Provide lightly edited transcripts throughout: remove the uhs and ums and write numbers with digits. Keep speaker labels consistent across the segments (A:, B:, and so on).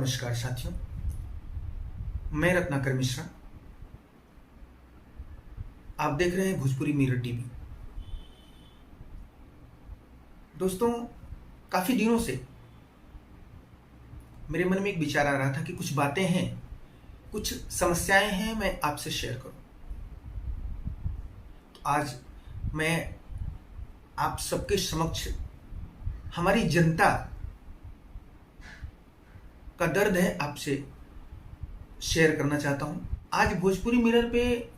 A: नमस्कार साथियों, मैं रत्नाकर मिश्रा। आप देख रहे हैं भोजपुरी मिरर टीवी। दोस्तों, काफ़ी दिनों से मेरे मन में एक विचार आ रहा था कि कुछ बातें हैं, कुछ समस्याएं हैं, मैं आपसे शेयर करूं। तो आज मैं आप सबके समक्ष हमारी जनता का दर्द है आपसे शेयर करना चाहता हूं। आज भोजपुरी मिरर पे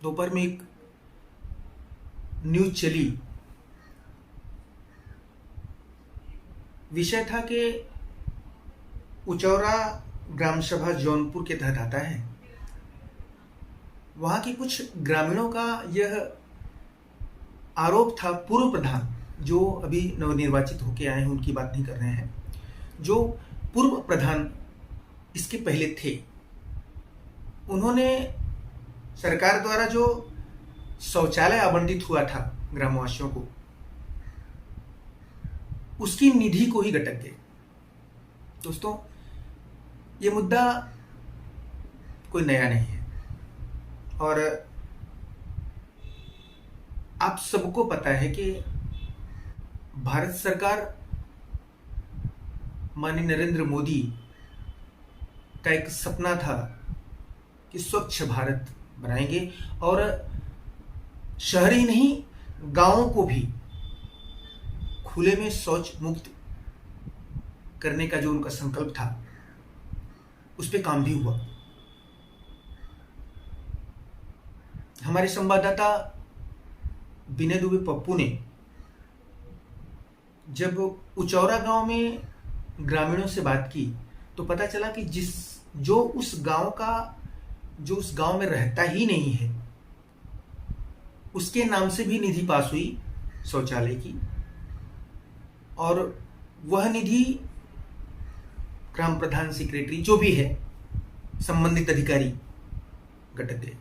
A: दोपहर में एक न्यूज चली। विषय था कि उचौरा ग्राम सभा जौनपुर के तहत आता है। वहां के कुछ ग्रामीणों का यह आरोप था, पूर्व प्रधान जो अभी नवनिर्वाचित होकर आए हैं उनकी बात नहीं कर रहे हैं, जो पूर्व प्रधान इसके पहले थे, उन्होंने सरकार द्वारा जो शौचालय आवंटित हुआ था ग्रामवासियों को, उसकी निधि को ही गटक गए। दोस्तों, ये मुद्दा कोई नया नहीं है और आप सबको पता है कि भारत सरकार माननीय नरेंद्र मोदी का एक सपना था कि स्वच्छ भारत बनाएंगे और शहर ही नहीं, गांवों को भी खुले में शौच मुक्त करने का जो उनका संकल्प था, उस पे काम भी हुआ। हमारे संवाददाता विनय दुबे पप्पू ने जब उचौरा गांव में ग्रामीणों से बात की तो पता चला कि जो उस गांव में रहता ही नहीं है, उसके नाम से भी निधि पास हुई शौचालय की, और वह निधि ग्राम प्रधान, सेक्रेटरी, जो भी है, संबंधित अधिकारी गटक गए।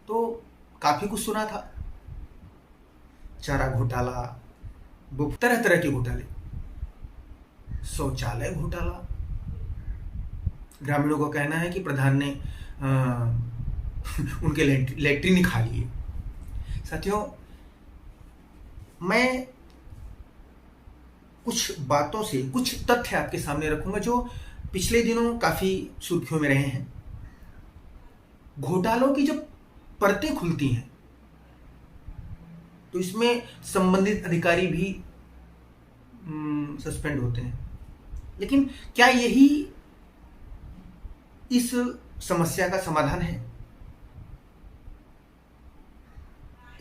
A: तो काफी कुछ सुना था, चारा घोटाला, तरह तरह के घोटाले, शौचालय घोटाला। ग्रामीणों का कहना है कि प्रधान ने उनके लैट्रिन खा लिए। साथियों, मैं कुछ बातों से कुछ तथ्य आपके सामने रखूंगा जो पिछले दिनों काफी सुर्खियों में रहे हैं। घोटालों की जब परतें खुलती हैं तो इसमें संबंधित अधिकारी भी सस्पेंड होते हैं। लेकिन क्या यही इस समस्या का समाधान है?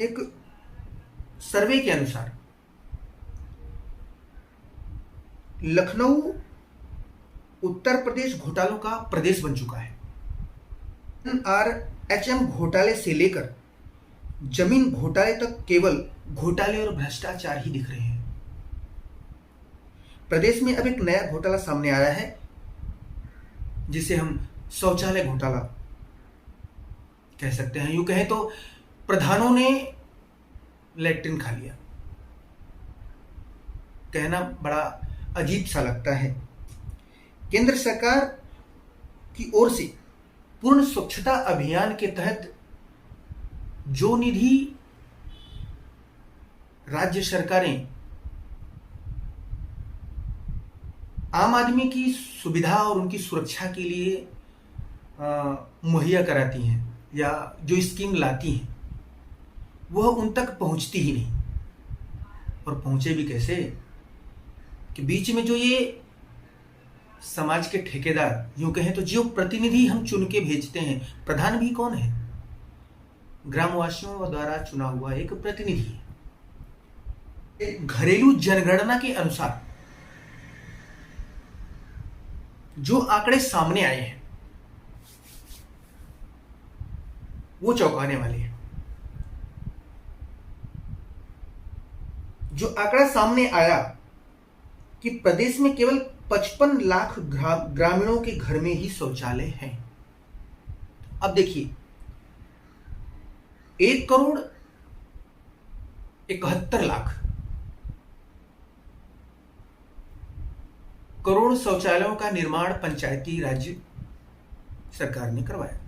A: एक सर्वे के अनुसार लखनऊ उत्तर प्रदेश घोटालों का प्रदेश बन चुका है। NRHM घोटाले से लेकर जमीन घोटाले तक केवल घोटाले और भ्रष्टाचार ही दिख रहे हैं। प्रदेश में अब एक नया घोटाला सामने आया है जिसे हम शौचालय घोटाला कह सकते हैं। यूं कहें तो प्रधानों ने लैट्रिन खा लिया। कहना बड़ा अजीब सा लगता है। केंद्र सरकार की ओर से पूर्ण स्वच्छता अभियान के तहत जो निधि राज्य सरकारें आम आदमी की सुविधा और उनकी सुरक्षा के लिए मुहैया कराती हैं या जो स्कीम लाती हैं, वह उन तक पहुंचती ही नहीं। और पहुंचे भी कैसे कि बीच में जो ये समाज के ठेकेदार, यूं कहें तो जो प्रतिनिधि हम चुन के भेजते हैं, प्रधान भी कौन है? ग्रामवासियों द्वारा चुना हुआ एक प्रतिनिधि है। घरेलू जनगणना के अनुसार जो आंकड़े सामने आए हैं वो चौंकाने वाले हैं। जो आंकड़ा सामने आया कि प्रदेश में केवल 55 लाख ग्रामीणों के घर में ही शौचालय हैं। अब देखिए, 1,71,00,000 करोड़ शौचालयों का निर्माण पंचायती राज सरकार ने करवाया।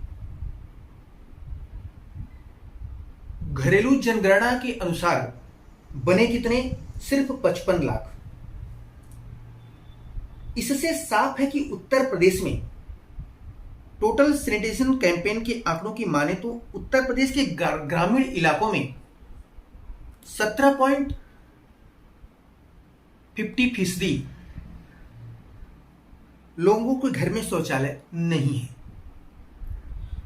A: घरेलू जनगणना के अनुसार बने कितने? सिर्फ 55 लाख। इससे साफ है कि उत्तर प्रदेश में टोटल सैनिटेशन कैंपेन के आंकड़ों की माने तो उत्तर प्रदेश के ग्रामीण इलाकों में 17.50% लोगों के घर में शौचालय नहीं है,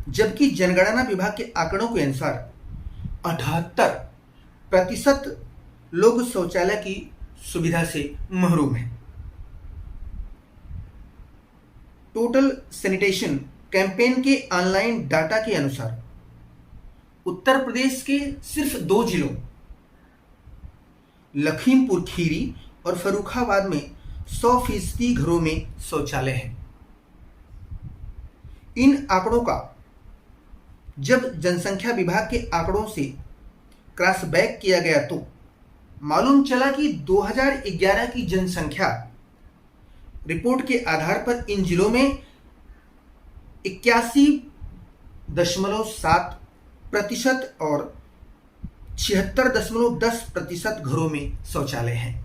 A: जबकि जनगणना विभाग के आंकड़ों के अनुसार 78% लोग शौचालय की सुविधा से महरूम हैं। टोटल सैनिटेशन कैंपेन के ऑनलाइन डाटा के अनुसार उत्तर प्रदेश के सिर्फ 2 जिलों लखीमपुर खीरी और फर्रुखाबाद में 100% घरों में शौचालय है। इन आंकड़ों का जब जनसंख्या विभाग के आंकड़ों से क्रॉस बैक किया गया तो मालूम चला कि 2011 की जनसंख्या रिपोर्ट के आधार पर इन जिलों में 81.7% और 76.10% घरों में शौचालय हैं।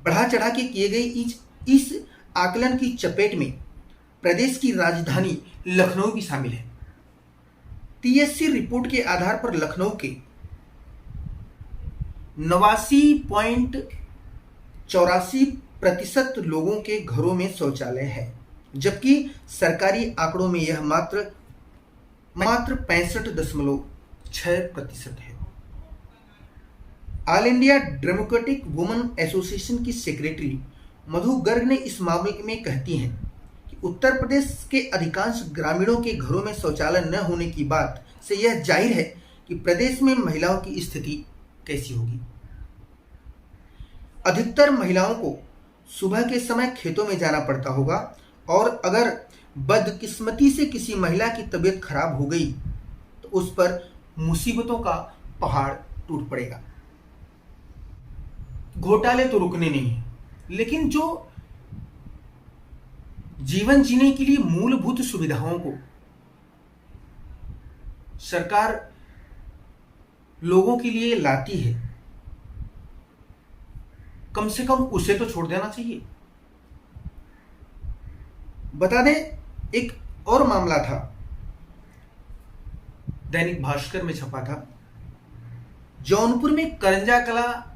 A: बढ़ा चढ़ा के किए गए इस आकलन की चपेट में प्रदेश की राजधानी लखनऊ भी शामिल है। टीएससी रिपोर्ट के आधार पर लखनऊ के 89.84% लोगों के घरों में शौचालय है, जबकि सरकारी आंकड़ों में यह मात्र 65.6% है। All India democratic women association की सेक्रेटरी मधु गर्ग ने इस मामले में कहती हैं कि उत्तर प्रदेश के अधिकांश ग्रामीणों के घरों में शौचालय न होने की बात से यह जाहिर है कि प्रदेश में महिलाओं की स्थिति कैसी होगी। अधिकतर महिलाओं को सुबह के समय खेतों में जाना पड़ता होगा और अगर बदकिस्मती से किसी महिला की तबीयत खराब हो गई तो उस पर मुसीबतों का पहाड़ टूट पड़ेगा। घोटाले तो रुकने नहीं है, लेकिन जो जीवन जीने के लिए मूलभूत सुविधाओं को सरकार लोगों के लिए लाती है, कम से कम उसे तो छोड़ देना चाहिए। बता दें, एक और मामला था, दैनिक भास्कर में छपा था। जौनपुर में करंजा कला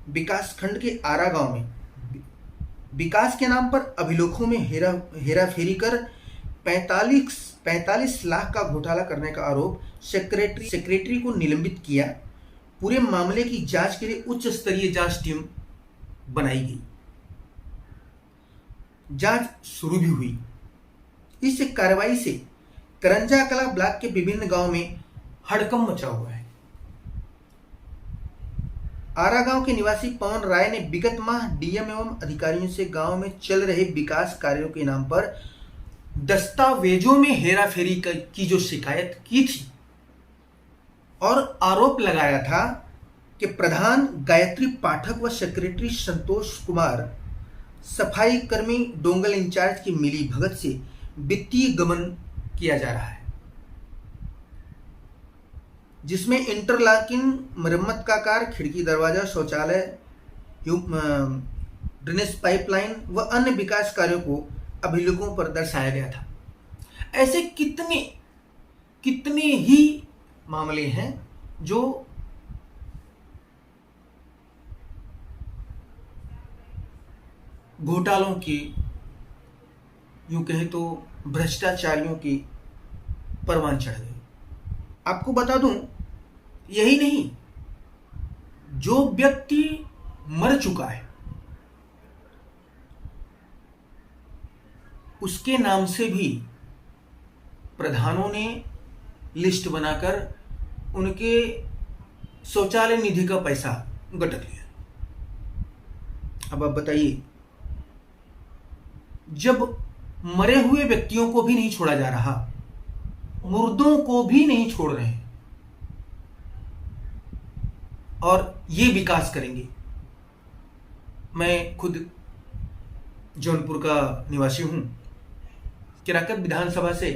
A: विकास खंड के आरा गांव में विकास के नाम पर अभिलेखों में हेराफेरी कर 45 लाख का घोटाला करने का आरोप सेक्रेटरी को निलंबित किया। पूरे मामले की जांच के लिए उच्च स्तरीय जांच टीम बनाई गई। जांच शुरू भी हुई। इस कार्रवाई से करंजा कला ब्लॉक के विभिन्न गांव में हड़कंप मचा हुआ है। आरा गांव के निवासी पवन राय ने विगत माह डीएम एवं अधिकारियों से गांव में चल रहे विकास कार्यों के नाम पर दस्तावेजों में हेराफेरी की जो शिकायत की थी और आरोप लगाया था कि प्रधान गायत्री पाठक व सेक्रेटरी संतोष कुमार सफाई कर्मी डोंगल इंचार्ज की मिली भगत से वित्तीय गबन किया जा रहा है, जिसमें इंटरलॉकिंग, मरम्मत का कार्य, खिड़की दरवाजा, शौचालय, ड्रेनेज पाइपलाइन व अन्य विकास कार्यों को अभिलेखों पर दर्शाया गया था। ऐसे कितने ही मामले हैं जो घोटालों की, यूं कहे तो भ्रष्टाचारियों की परवान चढ़ गए। आपको बता दूं, यही नहीं, जो व्यक्ति मर चुका है उसके नाम से भी प्रधानों ने लिस्ट बनाकर उनके शौचालय निधि का पैसा गटक लिया। अब आप बताइए, जब मरे हुए व्यक्तियों को भी नहीं छोड़ा जा रहा, मुर्दों को भी नहीं छोड़ रहे हैं और ये विकास करेंगे। मैं खुद जौनपुर का निवासी हूँ। केराकत विधानसभा से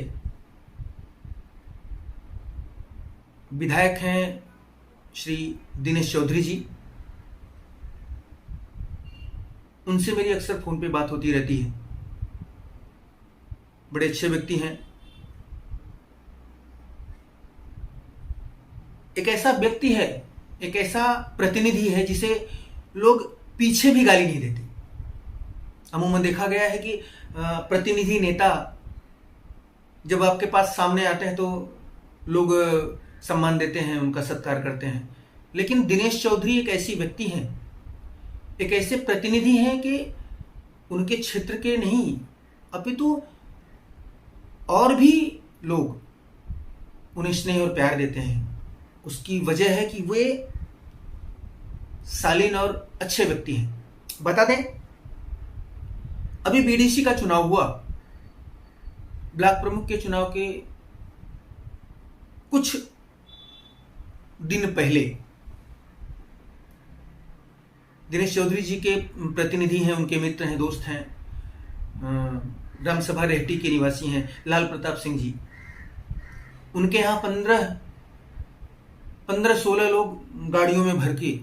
A: विधायक हैं श्री दिनेश चौधरी जी। उनसे मेरी अक्सर फोन पे बात होती रहती है। बड़े अच्छे व्यक्ति हैं। एक ऐसा व्यक्ति है, एक ऐसा प्रतिनिधि है जिसे लोग पीछे भी गाली नहीं देते। अमूमन देखा गया है कि प्रतिनिधि नेता जब आपके पास सामने आते हैं तो लोग सम्मान देते हैं, उनका सत्कार करते हैं। लेकिन दिनेश चौधरी एक ऐसी व्यक्ति हैं, एक ऐसे प्रतिनिधि हैं कि उनके क्षेत्र के नहीं अपितु और भी लोग उन्हें स्नेह और प्यार देते हैं। उसकी वजह है कि वे शालीन और अच्छे व्यक्ति हैं। बता दें, अभी बीडीसी का चुनाव हुआ। ब्लॉक प्रमुख के चुनाव के कुछ दिन पहले दिनेश चौधरी जी के प्रतिनिधि हैं, उनके मित्र हैं, दोस्त हैं, रामसभा रेहटी के निवासी हैं लाल प्रताप सिंह जी। उनके यहाँ 15-16 लोग गाड़ियों में भर के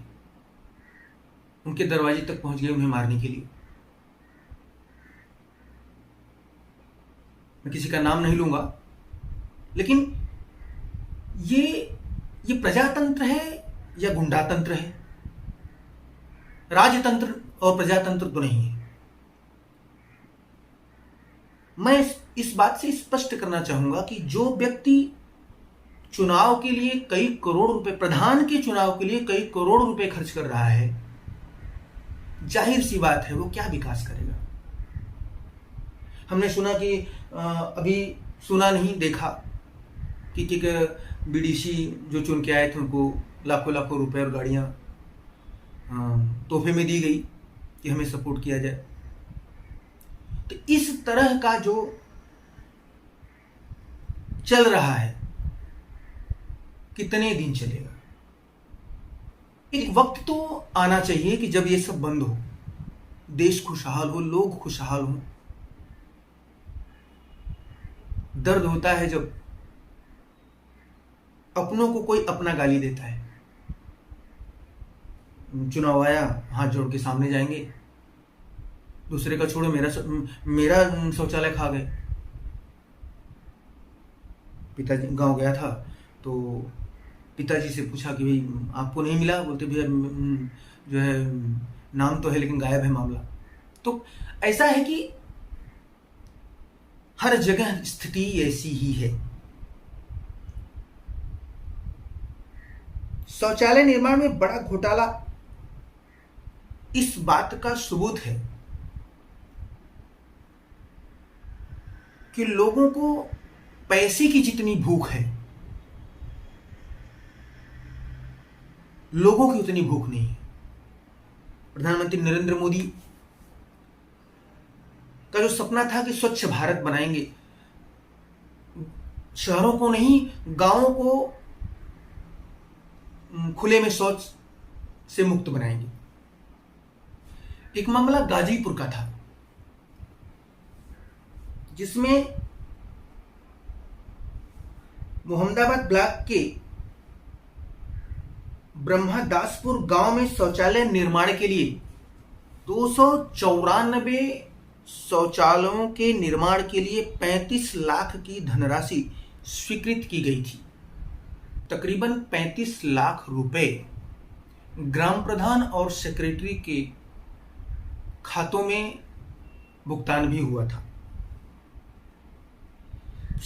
A: उनके दरवाजे तक पहुंच गए उन्हें मारने के लिए। मैं किसी का नाम नहीं लूंगा, लेकिन ये प्रजातंत्र है या गुंडातंत्र है? राजतंत्र और प्रजातंत्र तो नहीं है। मैं इस बात से स्पष्ट करना चाहूंगा कि जो व्यक्ति चुनाव के लिए कई करोड़ रुपए, प्रधान के चुनाव के लिए कई करोड़ रुपए खर्च कर रहा है, जाहिर सी बात है वो क्या विकास करेगा। हमने सुना कि अभी सुना नहीं देखा कि बीडीसी जो चुन के आए थे उनको लाखों लाखों रुपए और गाड़ियां तोहफे में दी गई कि हमें सपोर्ट किया जाए। तो इस तरह का जो चल रहा है कितने दिन चलेगा? एक वक्त तो आना चाहिए कि जब ये सब बंद हो, देश खुशहाल हो, लोग खुशहाल हो। दर्द होता है जब अपनों को कोई अपना गाली देता है। चुनाव आया, हाथ जोड़ के सामने जाएंगे, दूसरे का छोड़ो, मेरा शौचालय खा गए। पिताजी गांव गया था तो पिताजी से पूछा कि भाई आपको नहीं मिला? बोलते भैया जो है नाम तो है लेकिन गायब है मामला। तो ऐसा है कि हर जगह स्थिति ऐसी ही है। शौचालय निर्माण में बड़ा घोटाला इस बात का सबूत है कि लोगों को पैसे की जितनी भूख है, लोगों की उतनी भूख नहीं है। प्रधानमंत्री नरेंद्र मोदी का जो सपना था कि स्वच्छ भारत बनाएंगे, शहरों को नहीं गांवों को खुले में शौच से मुक्त बनाएंगे। एक मामला गाजीपुर का था जिसमें मोहम्मदाबाद ब्लॉक के ब्रह्मदासपुर गांव में शौचालय निर्माण के लिए 294 शौचालयों के निर्माण के लिए 35 लाख की धनराशि स्वीकृत की गई थी। तकरीबन 35 लाख रुपए ग्राम प्रधान और सेक्रेटरी के खातों में भुगतान भी हुआ था।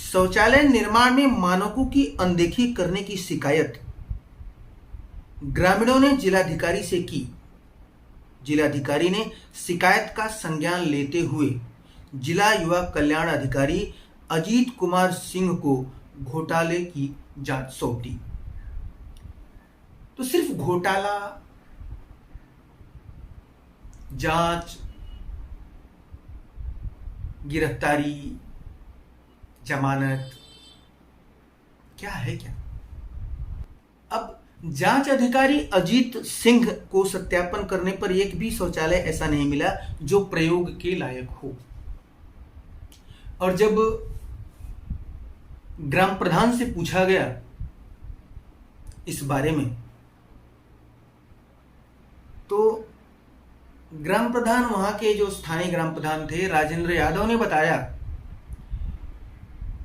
A: शौचालय निर्माण में मानकों की अनदेखी करने की शिकायत ग्रामीणों ने जिलाधिकारी से की। जिलाधिकारी ने शिकायत का संज्ञान लेते हुए जिला युवा कल्याण अधिकारी अजीत कुमार सिंह को घोटाले की जांच सौंप दी। तो सिर्फ घोटाला, जांच, गिरफ्तारी, जमानत क्या है क्या? अब जांच अधिकारी अजीत सिंह को सत्यापन करने पर एक भी शौचालय ऐसा नहीं मिला जो प्रयोग के लायक हो। और जब ग्राम प्रधान से पूछा गया इस बारे में, तो ग्राम प्रधान, वहां के जो स्थानीय ग्राम प्रधान थे राजेंद्र यादव, ने बताया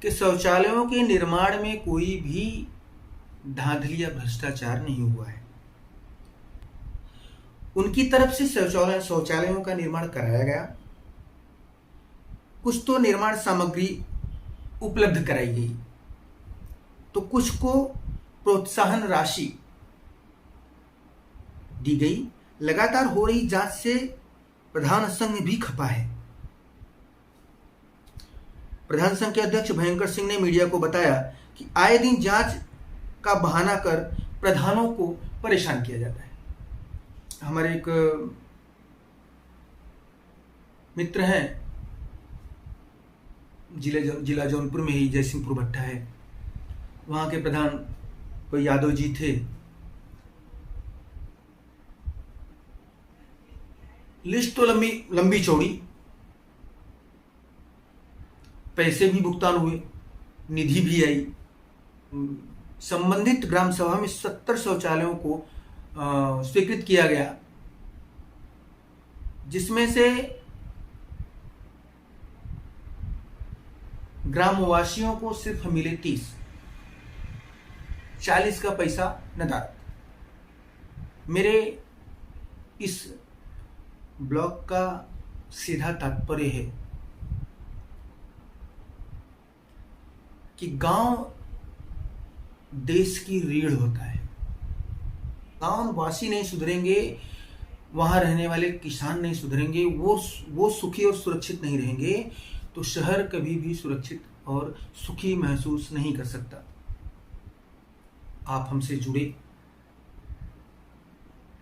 A: कि शौचालयों के निर्माण में कोई भी धांधली या भ्रष्टाचार नहीं हुआ है। उनकी तरफ से शौचालयों का निर्माण कराया गया, कुछ तो निर्माण सामग्री उपलब्ध कराई गई, तो कुछ को प्रोत्साहन राशि दी गई। लगातार हो रही जांच से प्रधान संघ भी खपा है। प्रधान संघ के अध्यक्ष भयंकर सिंह ने मीडिया को बताया कि आए दिन जांच का बहाना कर प्रधानों को परेशान किया जाता है। हमारे एक मित्र हैं, जिला जौनपुर में ही जयसिंहपुर भट्टा है, वहां के प्रधान कोई यादव जी थे। लिस्ट तो लंबी चौड़ी, पैसे भी भुगतान हुए, निधि भी आई। संबंधित ग्राम सभा में 70 शौचालयों को स्वीकृत किया गया, जिसमें से ग्रामवासियों को सिर्फ मिले 30, 40 का पैसा नदारद। मेरे इस ब्लॉग का सीधा तात्पर्य है कि गांव देश की रीढ़ होता है। गांव वासी नहीं सुधरेंगे, वहां रहने वाले किसान नहीं सुधरेंगे, वो सुखी और सुरक्षित नहीं रहेंगे, तो शहर कभी भी सुरक्षित और सुखी महसूस नहीं कर सकता। आप हमसे जुड़े,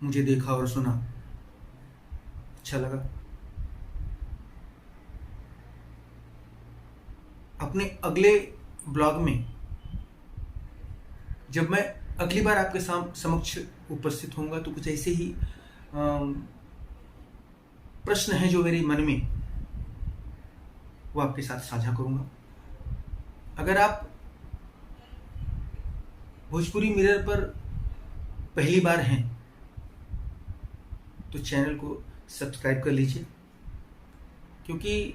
A: मुझे देखा और सुना, अच्छा लगा। अपने अगले ब्लॉग में जब मैं अगली बार आपके समक्ष उपस्थित होऊंगा, तो कुछ ऐसे ही प्रश्न हैं जो मेरे मन में, वो आपके साथ साझा करूंगा। अगर आप भोजपुरी मिरर पर पहली बार हैं तो चैनल को सब्सक्राइब कर लीजिए, क्योंकि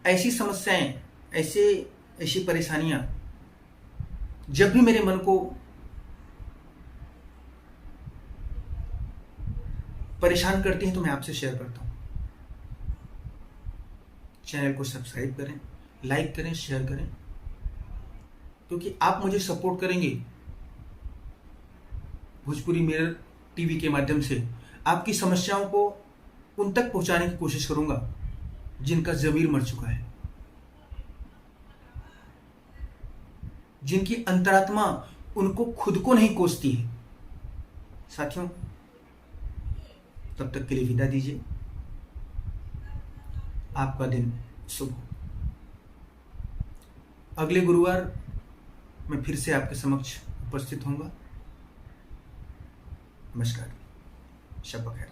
A: ऐसी समस्याएं, ऐसी परेशानियां जब भी मेरे मन को परेशान करती हैं तो मैं आपसे शेयर करता हूं। चैनल को सब्सक्राइब करें, लाइक करें, शेयर करें, क्योंकि आप मुझे सपोर्ट करेंगे। भोजपुरी मिरर टीवी के माध्यम से आपकी समस्याओं को उन तक पहुंचाने की कोशिश करूंगा जिनका ज़मीर मर चुका है, जिनकी अंतरात्मा उनको खुद को नहीं कोसती है। साथियों, तब तक के लिए विदा दीजिए। आपका दिन शुभ हो। अगले गुरुवार मैं फिर से आपके समक्ष उपस्थित होऊंगा। नमस्कार, शब बखैर।